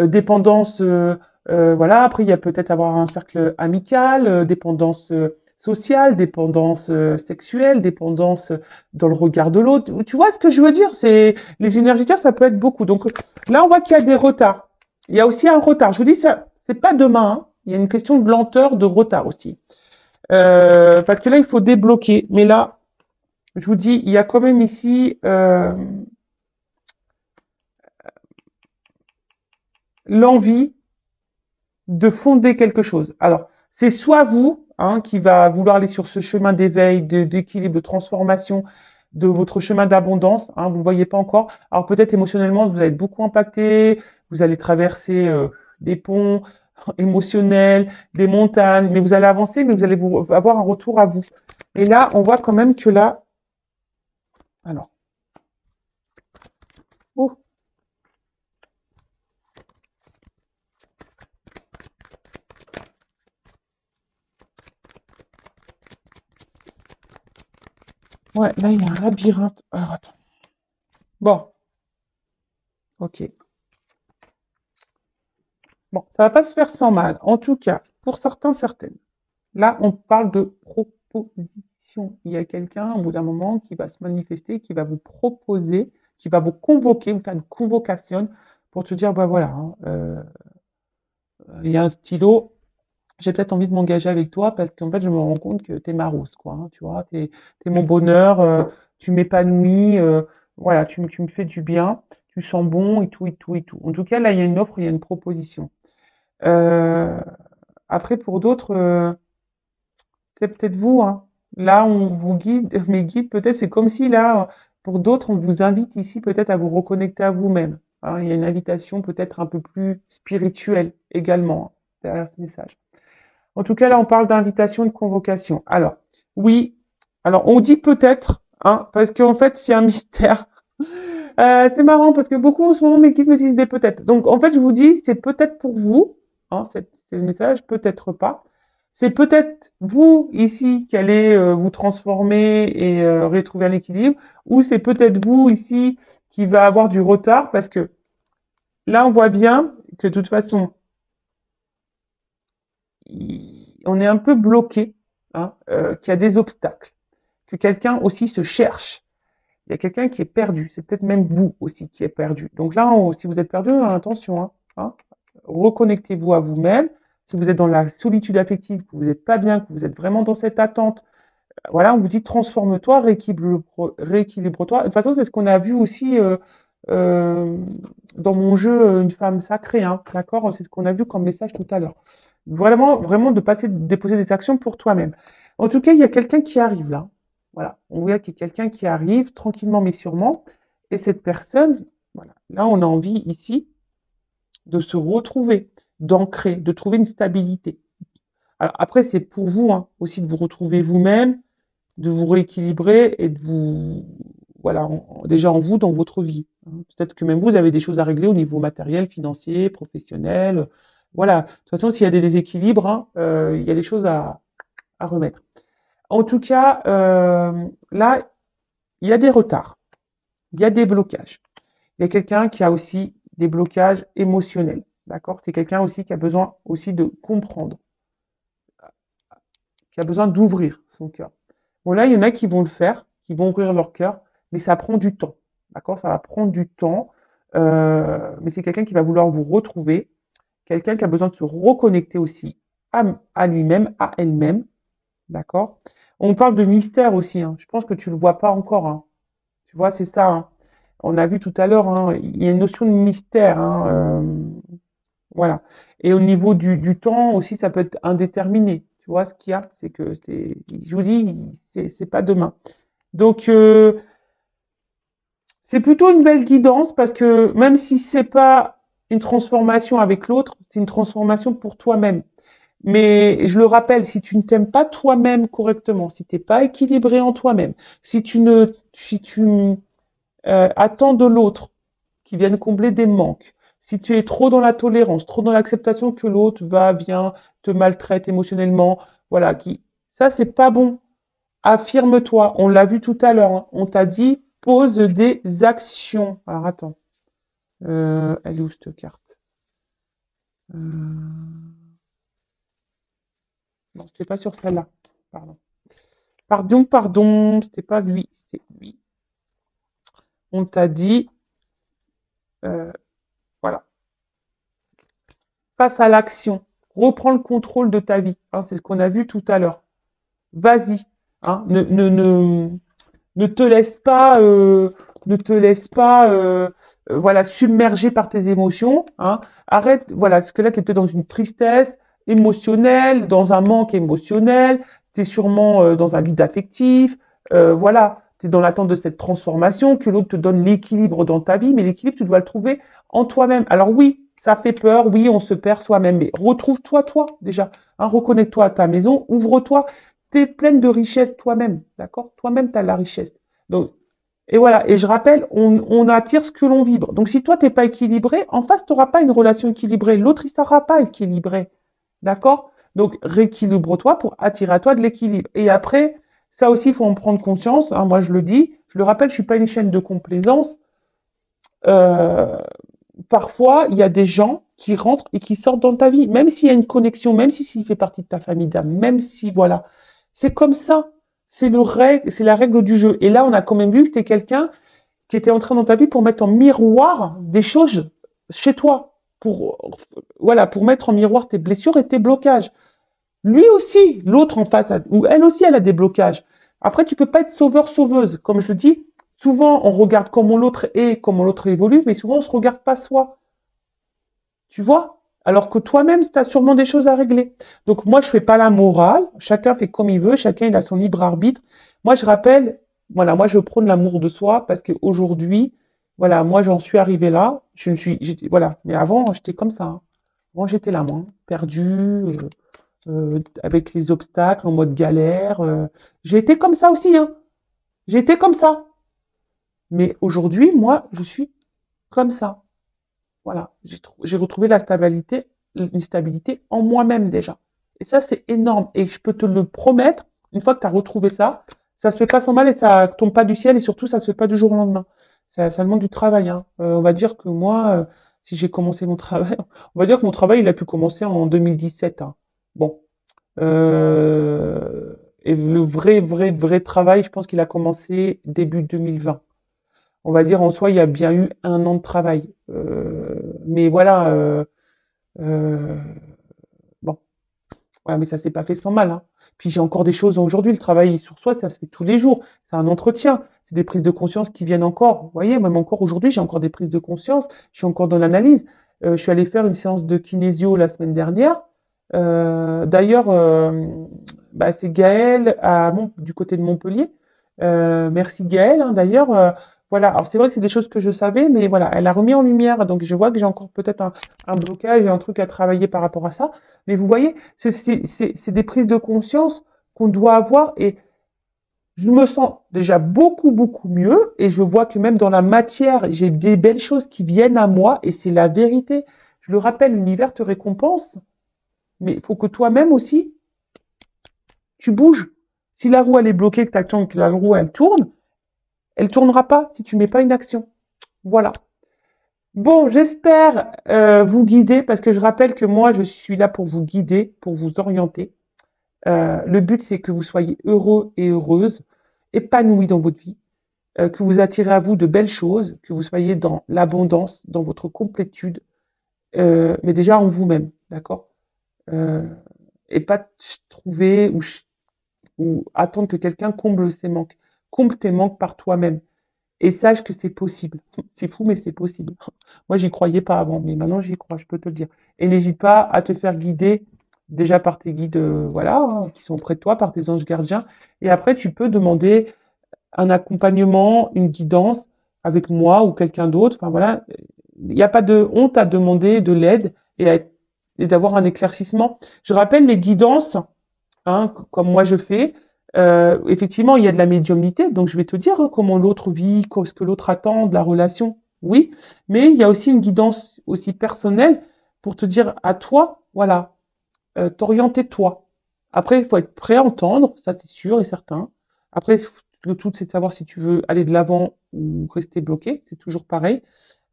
A: Dépendance, voilà. Après, il y a peut-être avoir un cercle amical, dépendance sociale, dépendance sexuelle, dépendance dans le regard de l'autre. Tu vois ce que je veux dire? C'est les énergétiques, ça peut être beaucoup. Donc là, on voit qu'il y a des retards. Il y a aussi un retard. Je vous dis ça, c'est pas demain, hein. Il y a une question de lenteur, de retard aussi. Parce que là, il faut débloquer. Mais là, je vous dis, il y a quand même ici l'envie de fonder quelque chose. Alors, c'est soit vous, hein, qui va vouloir aller sur ce chemin d'éveil, d'équilibre, de transformation, de votre chemin d'abondance, hein, vous ne le voyez pas encore. Alors peut-être émotionnellement, vous allez être beaucoup impacté, vous allez traverser des ponts émotionnels, des montagnes, mais vous allez avancer, mais vous allez avoir un retour à vous. Et là, on voit quand même que là, alors, oh, ouais, là, il y a un labyrinthe. Alors, attends. Bon, ok. Bon, ça va pas se faire sans mal. En tout cas, pour certains, certaines. Là, on parle de proposition. Il y a quelqu'un, au bout d'un moment, qui va se manifester, qui va vous proposer, qui va vous convoquer, vous faire une convocation pour te dire, bah voilà, hein, il y a un stylo, j'ai peut-être envie de m'engager avec toi parce qu'en fait, je me rends compte que t'es ma rose, quoi, hein, tu vois, t'es mon bonheur, tu m'épanouis, voilà, tu me fais du bien, tu sens bon et tout, et tout, et tout. En tout cas, là, il y a une offre, il y a une proposition. Euh, Après, pour d'autres, c'est peut-être vous, hein. Là, on vous guide, mes guides, peut-être, c'est comme si là, pour d'autres, on vous invite ici peut-être à vous reconnecter à vous-même, hein. Il y a une invitation peut-être un peu plus spirituelle également, hein, derrière ce message. En tout cas, là, on parle d'invitation et de convocation. Alors, oui, alors on dit peut-être, hein, parce qu'en fait, c'est un mystère. C'est marrant parce que beaucoup en ce moment, mes guides me disent des peut-être. Donc, en fait, je vous dis, c'est peut-être pour vous, hein, c'est le message, peut-être pas. C'est peut-être vous ici qui allez vous transformer et retrouver l'équilibre, ou c'est peut-être vous ici qui va avoir du retard parce que là, on voit bien que de toute façon, on est un peu bloqué, hein, qu'il y a des obstacles, que quelqu'un aussi se cherche. Il y a quelqu'un qui est perdu. C'est peut-être même vous aussi qui êtes perdu. Donc là, si vous êtes perdu, attention, hein, hein, reconnectez-vous à vous-même. si vous êtes dans la solitude affective, que vous n'êtes pas bien, que vous êtes vraiment dans cette attente, voilà, on vous dit transforme-toi, rééquilibre-toi. De toute façon, c'est ce qu'on a vu aussi euh, dans mon jeu Une femme sacrée, hein, d'accord? C'est ce qu'on a vu comme message tout à l'heure. Vraiment, vraiment de passer, de déposer des actions pour toi-même. En tout cas, il y a quelqu'un qui arrive là. Voilà, on voit qu'il y a quelqu'un qui arrive tranquillement mais sûrement. Et cette personne, voilà, là, on a envie ici de se retrouver, d'ancrer, de trouver une stabilité. Alors après, c'est pour vous hein, aussi de vous retrouver vous-même, de vous rééquilibrer et de vous, voilà, déjà en vous, dans votre vie. Hein. Peut-être que même vous avez des choses à régler au niveau matériel, financier, professionnel. Voilà. De toute façon, s'il y a des déséquilibres, hein, il y a des choses à remettre. En tout cas, là, il y a des retards, il y a des blocages. Il y a quelqu'un qui a aussi des blocages émotionnels. D'accord? C'est quelqu'un aussi qui a besoin aussi de comprendre, qui a besoin d'ouvrir son cœur. Bon, là, il y en a qui vont le faire, qui vont ouvrir leur cœur, mais ça prend du temps. D'accord? Ça va prendre du temps. Mais c'est quelqu'un qui va vouloir vous retrouver, quelqu'un qui a besoin de se reconnecter aussi à lui-même, à elle-même. D'accord? On parle de mystère aussi. Hein. Je pense que tu ne le vois pas encore. Hein. Tu vois, c'est ça. Hein. On a vu tout à l'heure, hein, il y a une notion de mystère. Hein, voilà. Et au niveau du temps aussi, ça peut être indéterminé. Tu vois, ce qu'il y a, c'est que c'est, je vous dis, c'est pas demain. Donc, c'est plutôt une belle guidance parce que même si c'est pas une transformation avec l'autre, c'est une transformation pour toi-même. Mais je le rappelle, si tu ne t'aimes pas toi-même correctement, si t'es pas équilibré en toi-même, si tu attends de l'autre qui vienne combler des manques, si tu es trop dans la tolérance, trop dans l'acceptation que l'autre va, vient, te maltraite émotionnellement, voilà, ça c'est pas bon. Affirme-toi. On l'a vu tout à l'heure. Hein. On t'a dit pose des actions. Alors attends. Elle est où cette carte? Non, c'était pas sur celle-là. Pardon. Pardon. C'était pas lui. C'était lui. On t'a dit, euh, voilà, passe à l'action. Reprends le contrôle de ta vie. Hein, c'est ce qu'on a vu tout à l'heure. Vas-y. Hein, ne te laisse pas, voilà, submerger par tes émotions. Hein. Arrête, voilà, parce que là, tu es peut-être dans une tristesse émotionnelle, dans un manque émotionnel, tu es sûrement dans un vide affectif. Voilà, tu es dans l'attente de cette transformation, que l'autre te donne l'équilibre dans ta vie, mais l'équilibre, tu dois le trouver en toi-même. Alors oui, ça fait peur, oui, on se perd soi-même, mais retrouve-toi, toi, déjà. Hein, reconnecte-toi à ta maison, ouvre-toi. Tu es pleine de richesse toi-même, d'accord? Toi-même, tu as la richesse. Donc, et voilà, et je rappelle, on attire ce que l'on vibre. Donc si toi, tu n'es pas équilibré, en face, tu n'auras pas une relation équilibrée. L'autre, il ne sera pas équilibré. D'accord? Donc rééquilibre-toi pour attirer à toi de l'équilibre. Et après, ça aussi, il faut en prendre conscience. Hein, moi, je le dis, je le rappelle, je ne suis pas une chaîne de complaisance. Euh, Parfois, il y a des gens qui rentrent et qui sortent dans ta vie, même s'il y a une connexion, même s'il fait partie de ta famille d'âme, même si, voilà. C'est comme ça. C'est la règle du jeu. Et là, on a quand même vu que c'était quelqu'un qui était entré dans ta vie pour mettre en miroir des choses chez toi. Voilà, pour mettre en miroir tes blessures et tes blocages. Lui aussi, l'autre en face, ou elle aussi, elle a des blocages. Après, tu peux pas être sauveur-sauveuse. Comme je le dis, souvent, on regarde comment l'autre est, comment l'autre évolue, mais souvent, on se regarde pas soi. Tu vois? Alors que toi-même, tu as sûrement des choses à régler. Donc moi, je fais pas la morale. Chacun fait comme il veut. Chacun, il a son libre arbitre. Moi, je rappelle, voilà, moi, je prône l'amour de soi parce qu'aujourd'hui, voilà, moi, j'en suis arrivé là. Voilà. Mais avant, j'étais comme ça. Hein. Avant, j'étais là, moi, perdu, avec les obstacles, en mode galère. J'ai été comme ça aussi, hein. J'ai été comme ça. Mais aujourd'hui, moi, je suis comme ça. Voilà, j'ai retrouvé une stabilité en moi-même déjà. Et ça, c'est énorme. Et je peux te le promettre, une fois que tu as retrouvé ça, ça se fait pas sans mal et ça tombe pas du ciel et surtout, ça se fait pas du jour au lendemain. Ça demande du travail. Hein. On va dire que moi, si j'ai commencé mon travail, on va dire que mon travail, il a pu commencer en 2017. Hein. Bon. Et le vrai travail, je pense qu'il a commencé début 2020. On va dire en soi, il y a bien eu 1 an de travail. Mais voilà, euh, bon, Ouais, mais ça s'est pas fait sans mal, hein. Puis j'ai encore des choses aujourd'hui, le travail sur soi, ça se fait tous les jours. C'est un entretien, c'est des prises de conscience qui viennent encore. Vous voyez, même encore aujourd'hui, j'ai encore des prises de conscience, je suis encore dans l'analyse. Je suis allée faire une séance de kinésio la semaine dernière. D'ailleurs, bah, c'est Gaëlle du côté de Montpellier. Merci Gaëlle, hein, d'ailleurs. Voilà, alors c'est vrai que c'est des choses que je savais, mais voilà, elle a remis en lumière, donc je vois que j'ai encore peut-être un blocage et un truc à travailler par rapport à ça. Mais vous voyez, c'est des prises de conscience qu'on doit avoir et je me sens déjà beaucoup, beaucoup mieux et je vois que même dans la matière, j'ai des belles choses qui viennent à moi et c'est la vérité. Je le rappelle, l'univers te récompense, mais il faut que toi-même aussi, tu bouges. Si la roue, elle est bloquée, que tu attends que la roue, elle tournera pas si tu mets pas une action. Voilà. Bon, j'espère vous guider parce que je rappelle que moi, je suis là pour vous guider, pour vous orienter. Le but, c'est que vous soyez heureux et heureuse, épanouis dans votre vie, que vous attirez à vous de belles choses, que vous soyez dans l'abondance, dans votre complétude, mais déjà en vous-même, d'accord? Euh, et pas trouver ou attendre que quelqu'un comble ses manques. Comble tes manques par toi-même. Et sache que c'est possible. C'est fou, mais c'est possible. Moi, j'y croyais pas avant, mais maintenant j'y crois, je peux te le dire. Et n'hésite pas à te faire guider déjà par tes guides, voilà, hein, qui sont près de toi, par tes anges gardiens. Et après, tu peux demander un accompagnement, une guidance avec moi ou quelqu'un d'autre. Enfin voilà, il n'y a pas de honte à demander de l'aide et d'avoir un éclaircissement. Je rappelle les guidances, hein, comme moi je fais. Effectivement, il y a de la médiumnité, donc je vais te dire hein, comment l'autre vit, ce que l'autre attend de la relation, oui, mais il y a aussi une guidance aussi personnelle pour te dire à toi, voilà, t'orienter toi. Après, il faut être prêt à entendre, ça c'est sûr et certain. Après, le tout c'est de savoir si tu veux aller de l'avant ou rester bloqué, c'est toujours pareil.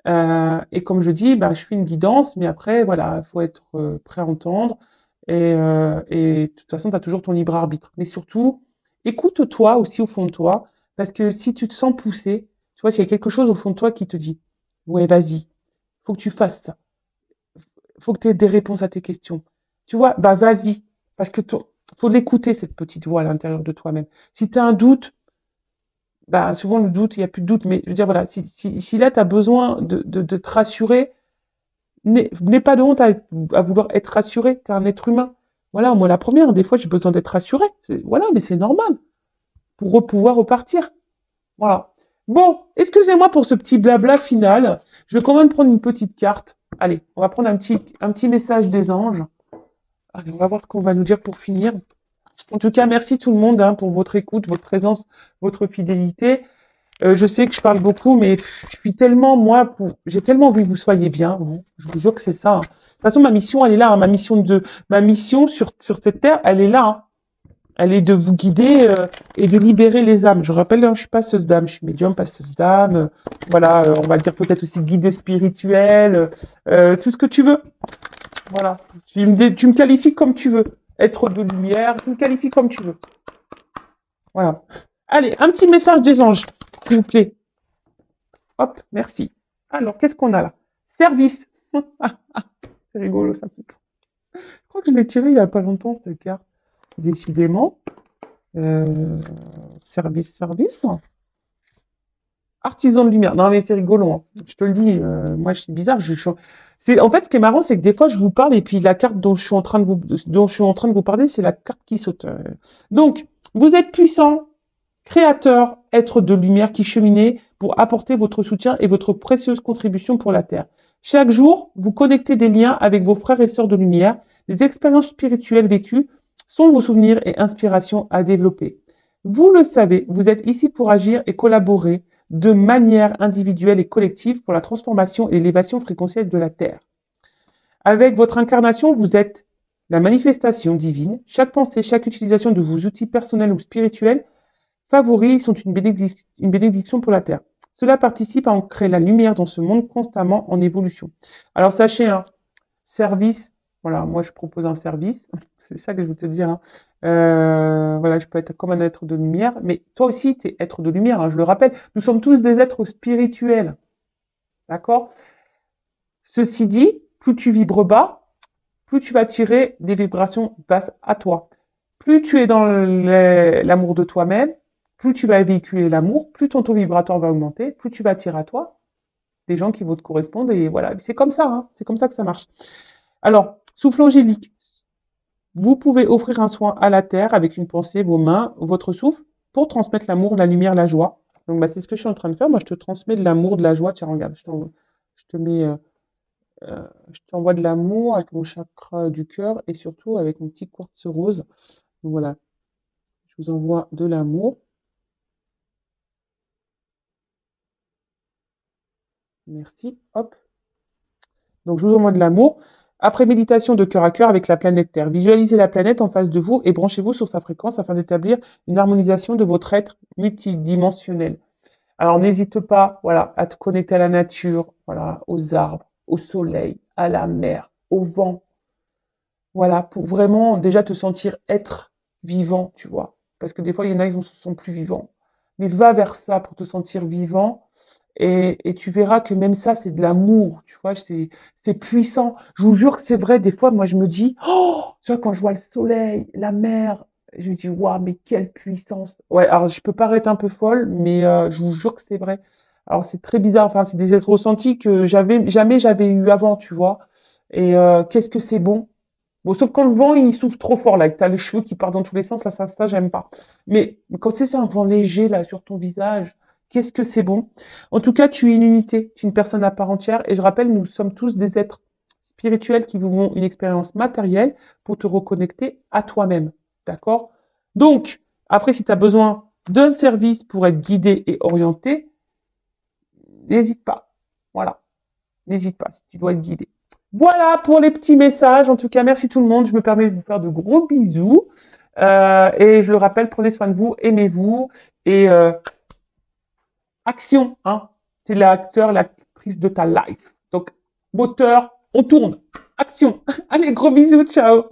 A: Et comme je dis, bah, je fais une guidance, mais après, voilà, il faut être prêt à entendre. Et de toute façon, tu as toujours ton libre arbitre. Mais surtout, écoute-toi aussi au fond de toi, parce que si tu te sens poussé, tu vois, s'il y a quelque chose au fond de toi qui te dit, ouais, vas-y, faut que tu fasses ça, faut que tu aies des réponses à tes questions. Tu vois, bah vas-y, parce que faut l'écouter, cette petite voix à l'intérieur de toi-même. Si tu as un doute, bah, souvent le doute, il n'y a plus de doute, mais je veux dire, voilà, si là, tu as besoin de te rassurer, n'aie pas de honte à vouloir être rassuré, tu es un être humain. Voilà, moi la première, des fois j'ai besoin d'être rassuré. Voilà, mais c'est normal pour pouvoir repartir. Voilà. Bon, excusez-moi pour ce petit blabla final. Je vais quand même prendre une petite carte. Allez, on va prendre un petit message des anges. Allez, on va voir ce qu'on va nous dire pour finir. En tout cas, merci tout le monde hein, pour votre écoute, votre présence, votre fidélité. Je sais que je parle beaucoup, mais je suis tellement, moi, j'ai tellement envie que vous soyez bien. Bon, je vous jure que c'est ça, hein. De toute façon, ma mission, elle est là. Hein. Ma mission sur cette terre, elle est là. Hein. Elle est de vous guider et de libérer les âmes. Je rappelle, hein, je suis passeuse d'âme, je suis médium, passeuse d'âme. Voilà, on va dire peut-être aussi guide spirituel, tout ce que tu veux. Voilà, tu me qualifies comme tu veux. Être de lumière, tu me qualifies comme tu veux. Voilà. Allez, un petit message des anges, s'il vous plaît. Hop, merci. Alors, qu'est-ce qu'on a là? Service. C'est rigolo, ça. Je crois que je l'ai tiré il n'y a pas longtemps, cette carte. Décidément. Service. Artisan de lumière. Non, mais c'est rigolo. Hein. Je te le dis. Moi, c'est bizarre. En fait, ce qui est marrant, c'est que des fois, je vous parle et puis la carte dont je suis en train de vous parler, c'est la carte qui saute. Donc, vous êtes puissant, créateur, être de lumière qui cheminez pour apporter votre soutien et votre précieuse contribution pour la Terre. Chaque jour, vous connectez des liens avec vos frères et sœurs de lumière. Les expériences spirituelles vécues sont vos souvenirs et inspirations à développer. Vous le savez, vous êtes ici pour agir et collaborer de manière individuelle et collective pour la transformation et l'élévation fréquentielle de la Terre. Avec votre incarnation, vous êtes la manifestation divine. Chaque pensée, chaque utilisation de vos outils personnels ou spirituels favoris sont une bénédiction pour la Terre. Cela participe à ancrer la lumière dans ce monde constamment en évolution. Alors sachez, hein, service, voilà, moi je propose un service, c'est ça que je veux te dire. Hein. Voilà, je peux être comme un être de lumière, mais toi aussi tu es être de lumière, hein, je le rappelle, nous sommes tous des êtres spirituels, d'accord? Ceci dit, plus tu vibres bas, plus tu vas attirer des vibrations basses à toi. Plus tu es dans l'amour de toi-même, plus tu vas véhiculer l'amour, plus ton taux vibratoire va augmenter, plus tu vas attirer à toi des gens qui vont te correspondre et voilà, c'est comme ça, hein, c'est comme ça que ça marche. Alors, souffle angélique. Vous pouvez offrir un soin à la terre avec une pensée, vos mains, votre souffle, pour transmettre l'amour, la lumière, la joie. Donc, bah, c'est ce que je suis en train de faire. Moi, je te transmets de l'amour, de la joie. Tiens, regarde, je te mets, je t'envoie de l'amour avec mon chakra du cœur et surtout avec mon petit quartz rose. Donc, voilà, je vous envoie de l'amour. Merci. Hop. Donc, je vous envoie de l'amour. Après méditation de cœur à cœur avec la planète Terre, visualisez la planète en face de vous et branchez-vous sur sa fréquence afin d'établir une harmonisation de votre être multidimensionnel. Alors, n'hésite pas, voilà, à te connecter à la nature, voilà, aux arbres, au soleil, à la mer, au vent, voilà, pour vraiment déjà te sentir être vivant, tu vois. Parce que des fois, il y en a, ils ne se sentent plus vivants. Mais va vers ça pour te sentir vivant et tu verras que même ça, c'est de l'amour, tu vois, c'est puissant. Je vous jure que c'est vrai, des fois, moi, je me dis, oh, tu vois, quand je vois le soleil, la mer, je me dis, waouh, mais quelle puissance. Ouais, alors je peux paraître un peu folle, mais je vous jure que c'est vrai. Alors c'est très bizarre, enfin, c'est des ressentis que jamais j'avais eu avant, tu vois. Et qu'est-ce que c'est bon. Bon, sauf quand le vent, il souffle trop fort, là, que t'as les cheveux qui partent dans tous les sens, là, ça, j'aime pas. Mais quand tu sais, c'est un vent léger, là, sur ton visage, qu'est-ce que c'est bon. En tout cas, tu es une unité, tu es une personne à part entière. Et je rappelle, nous sommes tous des êtres spirituels qui vivons une expérience matérielle pour te reconnecter à toi-même. D'accord? Donc, après, si tu as besoin d'un service pour être guidé et orienté, n'hésite pas. Voilà. N'hésite pas si tu dois être guidé. Voilà pour les petits messages. En tout cas, merci tout le monde. Je me permets de vous faire de gros bisous. Et je le rappelle, prenez soin de vous, aimez-vous et action. Hein. C'est l'acteur, l'actrice de ta life. Donc, moteur, on tourne. Action. Allez, gros bisous. Ciao.